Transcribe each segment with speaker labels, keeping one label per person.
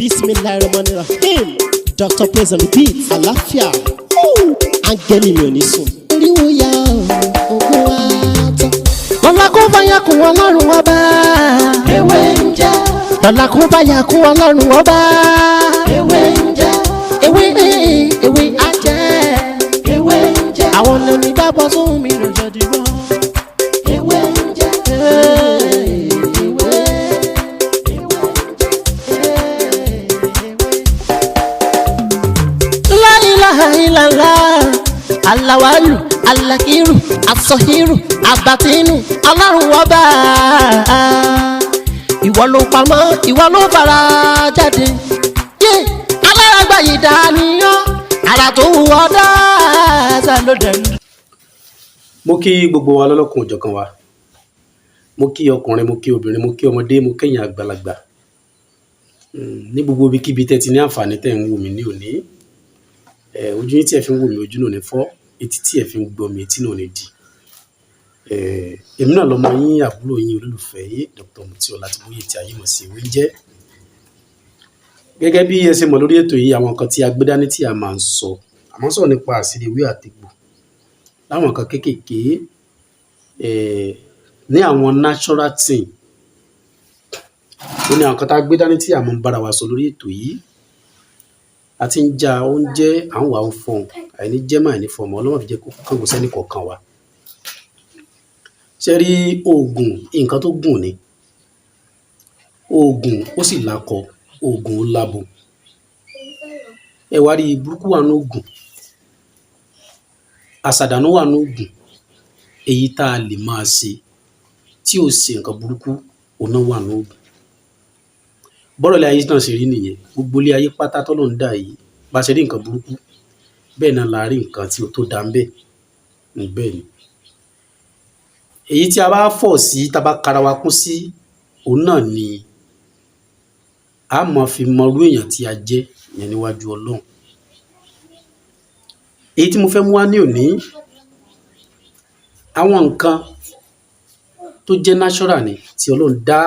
Speaker 1: Bismillahirrahmanirrahim. Dr. Praise on the beat. Àlàáfíà. Áńgẹ́lì mi ò ní sùn. Oríwo ya ògùn wa tán. Lọ́la kó bá yà kún Ọlọ́run ọba. Ewé ń jẹ́. Lọ́la kó bá yà kún Ọlọ́run ọba. Ewé ń jẹ́. Ewé á jẹ́. Ewé ń jẹ́. Àwọn ọ̀nà ìgbàgbọ́ sóhun mi ló jọ dìrọ̀. Ewé ń jẹ́. Alawalu, alakiru, asohiru, abatinu, Ọlọ́run ọba. Ìwọ ló pamọ́, ìwọ ló fara jáde. Aláràgbà yìí dàníyàn, ara tó wù ọ́ dáadáa ló dẹnu.
Speaker 2: Mo kí gbogbo wa lọ́lọ́kun òjọ̀kan wa. Mo kí ọkùnrin, mo kí obìnrin, mo kí ọmọdé, mo kẹ́yìn àgbàlagbà. Ní gbogbo ibikíbi tẹ́ ti ní àǹfààní tẹ́ ń wò mí ní òní. Ojú yín tí ẹ fi ń wò mí ojú náà ní fọ́, etí tí ẹ fi ń gbọ́ mi etí náà ní di. Èmi náà lọmọ yín, àbúrò yín, olólùfẹ́ yín, Dr. Mutiola Atiboye tí ayé mọ̀ sí ìwé ń jẹ́. Gẹ́gẹ́ bí ẹ ṣe mọ̀ lórí ètò yìí, àwọn nǹkan tí a gbé dání tí a máa ń sọ, àmọ́ sọ̀rọ̀ nípa àṣírí ewé àtegbò. Láwọn nǹkan kéékèèké ní àwọn natural thing. Ó ní àwọn nǹkan tá a gbé dání tí a máa ń bára wa sọ lórí ètò yìí. Àti ń ja oúnjẹ àwọn àwọn fọ̀hún àìní jẹ́ máa ní fọmọ ọlọ́mọ fi jẹ́ kó kángun sẹ́ni kọ̀ọ̀kan wa. Ṣé rí oògùn nǹkan tó gùn ni? Oògùn ó sì lakọ, oògùn ó labo. Ẹ wá rí burúkú wà ní oògùn, àṣàdànù wà ní oògùn, èyí tá a lè máa ṣe tí ò ṣe nǹkan burúkú òun náà wà ní oògùn. Bọ́rọ̀ ilé ayé náà ṣe rí nìyẹn. Gbogbo ilé ayé pátá tọ́lọ́ ń dà yìí bá ṣe rí nǹkan burúkú bẹ́ẹ̀ náà la rí nǹkan tí ó tó dá ń bẹ̀. Bẹ́ẹ̀ ni èyí tí a bá fọ̀ sí, tá a bá kara wa kún sí, òun náà ni a máa fi mọ irú èèyàn tí a jẹ́ yẹn níwájú Ọlọ́run. Èyí tí mo fẹ́ mú wá ní òní, àwọn nǹkan tó jẹ́ natural ni tí Ọlọ́run dá.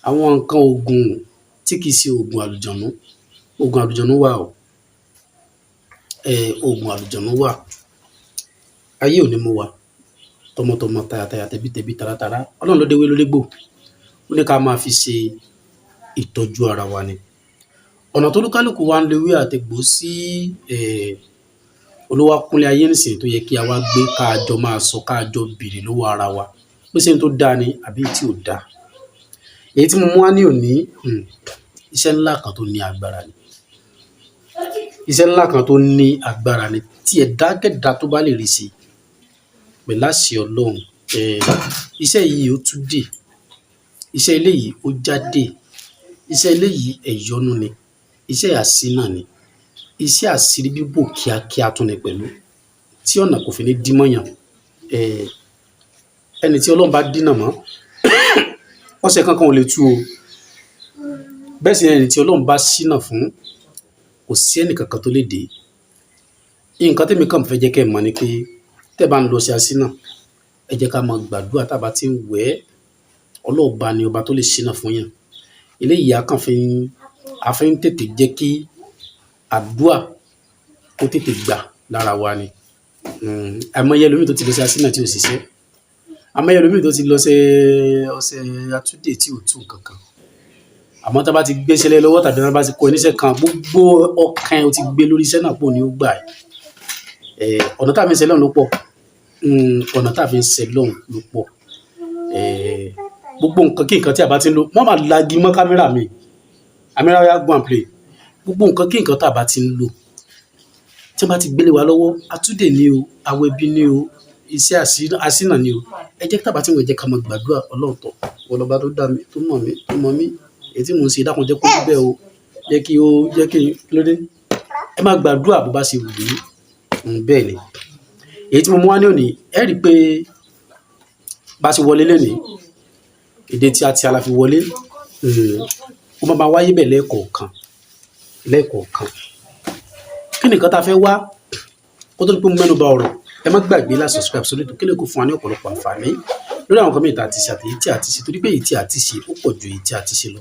Speaker 2: Àwọn nǹkan oògùn tí kìí ṣe oògùn àlùjọ̀nú. Oògùn àlùjọ̀nú wà o. Oògùn àlùjọ̀nú wà. Ayé ò ní mú wa tọmọtọmọ, tayàtayà, tẹbítẹbí, taratara. Ọlọ́run ló déwé ló dégbò. Ó ní ká máa fi ṣe ìtọ́jú ara wa ni. Ọ̀nà tó lúkálùkù wa ń lo ewé àtegbò sí olówó kúnlé ayé nìsín tó yẹ kí a wá gbé káàjọ máa sọ káàjọ bèrè lọ́wọ́ ara wa. Pé ṣé n tó dáa ni àbí tí ò dáa. Èyí tí mo mú wá ní òní, iṣẹ́ ńlá kan tó ní agbára ni. Iṣẹ́ ńlá kan tó ní agbára ni tí ẹ̀dákẹ́dá tó bá lè rí sí pẹ̀lú àṣẹ Ọlọ́run. Iṣẹ́ yìí ó tún dé. Iṣẹ́ eléyìí ó jáde. Iṣẹ́ eléyìí ẹ̀yọ́nú ni. Iṣẹ́ àsínà ni. Iṣẹ́ àṣírí bíbò kíákíá tún ni pẹ̀lú. Tí ọ̀nà kò fi ní dí mọ́yàn. Ẹni tí Ọlọ́run bá dínà mọ́, ọ̀sẹ̀ kankan ò lè tú o. Bẹ́ẹ̀ sì ni ẹni tí Ọlọ́run bá ṣínà fún, kò sí ẹnì kankan tó lè dé. Nǹkan tèmi kàn fẹ́ jẹ́ kẹ́ ẹ mọ̀ ni pé tẹ́ bá ń lọ sí àsínà, ẹ jẹ́ ká máa gbàdúrà tá bá ti ń wẹ̀. Ọlọ́ọ̀ba ni ọba tó lè ṣínà fún yàn. Eléyìí a fi ń tètè jẹ́ kí àdúrà kó tètè gbà lára wa ni. Àìmọye ẹlòmíì tó ti lọ sí àsínà tí ò ṣiṣẹ́. Àìmọye ẹlòmíì tó ti lọ sí ọ̀sẹ̀ atude tí ò tún kankan. Àmọ́ tá bá ti gbéṣẹ́ lé lọ́wọ́ tàbí tá bá ti kọ oníṣẹ́ kan, gbogbo ọkàn ẹ̀ ó ti gbé lórí iṣẹ́ náà pò ní ó gbà ẹ̀. Ọ̀nà tá a fi ń ṣe lọ́run ló pọ̀. Ọ̀nà tá a fi ń ṣe lọ́run ló pọ̀. Gbogbo nǹkan kí nǹkan tí a bá ti ń lò, wọ́n máa lagi mọ́ kámẹ́rà mi. Àmẹ́rà ya go and play. Gbogbo nǹkan kí nǹkan tá a bá ti ń lò, tí wọ́n bá ti gbélé wa lọ́wọ́, atude ni o, Awebi ni o, iṣẹ́ àsínà ni o. Ẹ jẹ́ tá bá ti ń wẹ̀ jẹ́ ká máa gbàdúrà Ọlọ́run tọ̀. Ọlọ́ba tó dá mi, tó mọ̀ mí, tó mọ̀ mí. Èyí tí mò ń ṣe dákun jẹ́ kó rí bẹ́ẹ̀ o. Jẹ́ kí lóde. Ẹ máa gbàdúrà bó bá ṣe wù yín. Bẹ́ẹ̀ ni. Èyí tí mo mú wá ní òní, ẹ rí pé bá ṣe wọlé lénìí, èdè tí a ti ala fi wọlé, ó máa wáyé bẹ́ẹ̀ lẹ́ẹ̀kọ̀ọ̀kan. Kí ni nǹkan tá a fẹ́ wá? Kó tó di pé mo mẹ́nu bà ọ̀rọ̀, ẹ má gbàgbé láti subscribe sórí ètò kí lè kó fún wa ní ọ̀pọ̀lọpọ̀ àǹfààní lórí àwọn nǹkan mìíràn tí a ti ṣe àti èyí tí a ti ṣe, torí pé èyí tí a ti ṣe ó pọ̀ ju èyí tí a ti ṣe lọ.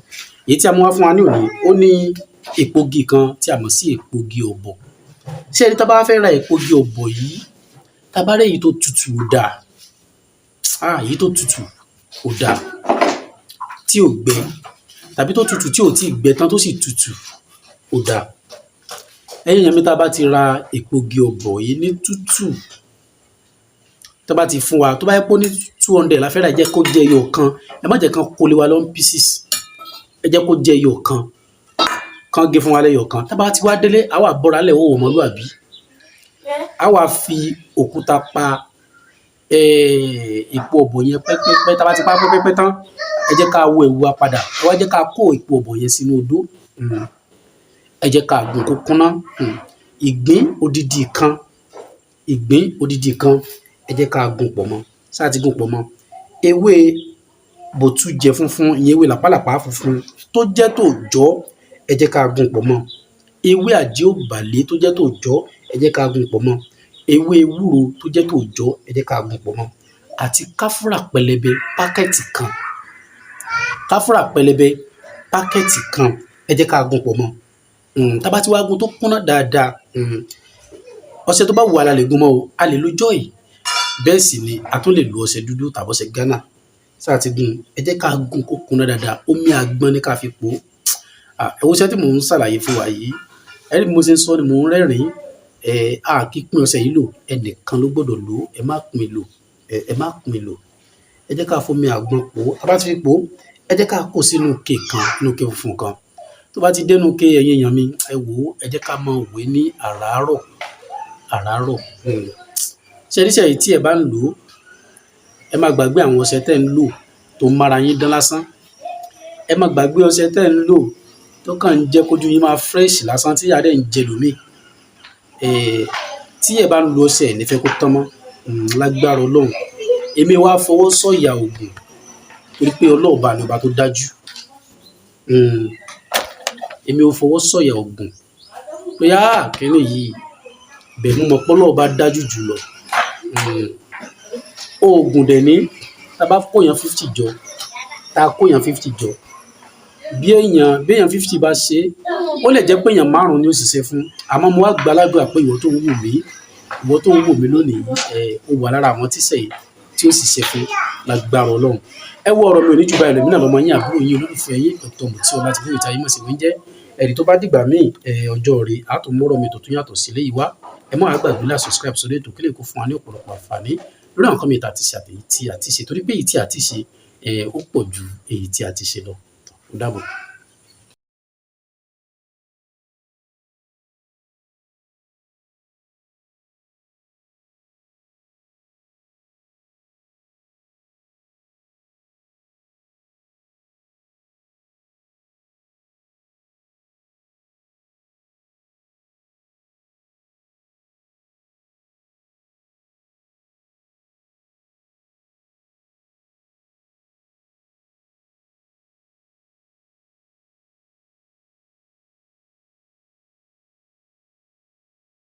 Speaker 2: èyí tí a mú wá fún wa ní òní ó ní egbògi kan tí a mọ̀ sí egbògi ọ̀bọ̀. Ṣé ẹni tá bá fẹ́ ra egbògi ọ̀bọ̀ yìí, tá bá rí èyí tó tutù ó dáa, èyí tó tutù ó dáa tí ò gbẹ, tàbí tó tutù tí ò tí gbẹ tán tó sì tutù ó dáa. Ẹ̀yin yẹn mi tá bá ti ra egbògi ọ̀bọ̀ yìí ní tútù, tó bá ti fún wa, tó bá yẹ pé ní 200 la fẹ́ rà, jẹ́ kó jẹ́ ẹyọ kan, ẹ má jẹ́ kán kó lé wa lọ pieces, ẹ jẹ́ kó jẹ́ ẹyọ kan, kán gé fún wa lẹ́yọ kan. Tá bá ti wá délé, a wá bọ́ra lẹ̀ wò ọmọlúwàbí, a wá fi òkúta pa èpo ọ̀bọ̀ yẹn pẹ́pẹ́pẹ́. Tá bá ti pa pẹ́pẹ́pẹ́ tán, ẹ jẹ́ ká wọ ẹ̀wù wa padà, ẹ wá jẹ́ ká kó èpo ọ̀bọ̀ yẹn sínú odó, ẹ jẹ́ ká gún kó kúnná. Ìgbín odidi kan, ẹ jẹ́ ká gún pọ̀ mọ́, ṣáà ti gún pọ̀ mọ́. Ewé bòtújẹ funfun, ìyẹn ewé làpálàpá funfun tó jẹ́ tòòjọ́, ẹ jẹ́ ká gún pọ̀ mọ́. Ewé àjẹ́òbàlé tó jẹ́ tòòjọ́, ẹ jẹ́ ká gún pọ̀ mọ́. Ewé ewúro tó jẹ́ tòòjọ́, ẹ jẹ́ ká gún pọ̀ mọ́. Àti káfúrà pẹlẹbẹ pákẹ́ẹ̀tì kan, káfúrà pẹlẹbẹ pákẹ́ẹ̀tì kan, ẹ jẹ́ ká gún pọ̀ mọ́. Tá bá ti wá gún tó kúnná dáadáa, ọṣẹ tó bá wù wá la lè gún mọ́ o, a lè lo Joy, bẹ́ẹ̀ sì ni a tún lè lo ọṣẹ dúdú tàbí ọṣẹ Ghana. Ṣáà ti gún, ẹ jẹ́ ká gún kó kúnná dáadáa, omi àgbọn ní ká fi pò. Ẹ wo iṣẹ́ tí mò ń ṣàlàyé fún wa yìí, ẹ rí bí mo ṣe ń sọ ni mò ń rẹ́rìn-ín. Kí pín ọṣẹ yìí lò, ẹnìkan ló gbọ́dọ̀ lò, ẹ má pín lò, ẹ má pín lò. Ẹ jẹ́ ká fomi àgbọn pò, a bá ti fi pò, ẹ jẹ́ ká kó sínú ike kan, inú ike funfun kan. Tó bá ti dénú ike, ẹ̀yin èèyàn mi, ẹ wò ó, ẹ jẹ́ ká máa wé ní àràárọ̀. Ṣé níṣẹ́ yìí tí ẹ bá ń lò ó, ẹ má gbàgbé àwọn ọṣẹ tẹ́ ń lò tó mára yín dán lásán. Ẹ má gbàgbé ọṣẹ tẹ́ ń lò tó kàn ń jẹ́ kójú yín máa fresh lásán tí adé ń jẹ lómi. Tí ẹ bá ń lo ọṣẹ ẹ̀ nífẹ̀ẹ́ kó tán mọ́, lágbára Ọlọ́run. Èmi wá fọwọ́ sọ̀yà Ògún torí pé Ọlọ́run bá ní ọba tó dájú. Èmi ò fọwọ́ sọ̀yà Ògún pé kíní yìí bẹ́ẹ̀ mú mọ́ pé Ọlọ́run bá dájú jù lọ. Ògùn dẹ̀ ní tá bá kóyàn 50 jọ, tá kóyàn 50 jọ, bí èèyàn 50 bá ṣe, ó lè jẹ́ pé èèyàn 5 ni ó ṣiṣẹ́ fún. Àmọ́ mo wá gbà ládùúrà pé ìwọ tó ń wò mí lónìí, ó wà lára àwọn tíṣẹ̀ yìí tí ó ṣiṣẹ́ fún, lágbára Ọlọ́run. Ẹ wo ọ̀rọ̀ mi ò ní jù báyìí lọ, èmi náà lọmọ yín, àbúrò yín, olólùfẹ́ yín, Dr. Motiola láti fún ìtayín mọ̀ sí wọ́n jẹ́. Ẹ̀rí tó bá dìgbà míì, ọjọ́ rẹ̀ á tún mọ́rọ̀ mi tó tún yàtọ̀ sí eléyìí wá. Ẹ má gbàgbé láti subscribe sórí ètò kílè kó fún wa ní ọ̀pọ̀lọpọ̀ àǹfààní lórí àwọn nǹkan mi tí a ti ṣe àti èyí tí a ti ṣe, torí pé èyí tí a ti ṣe ó pọ̀ ju èyí tí a ti ṣe lọ. Ó dàbọ̀.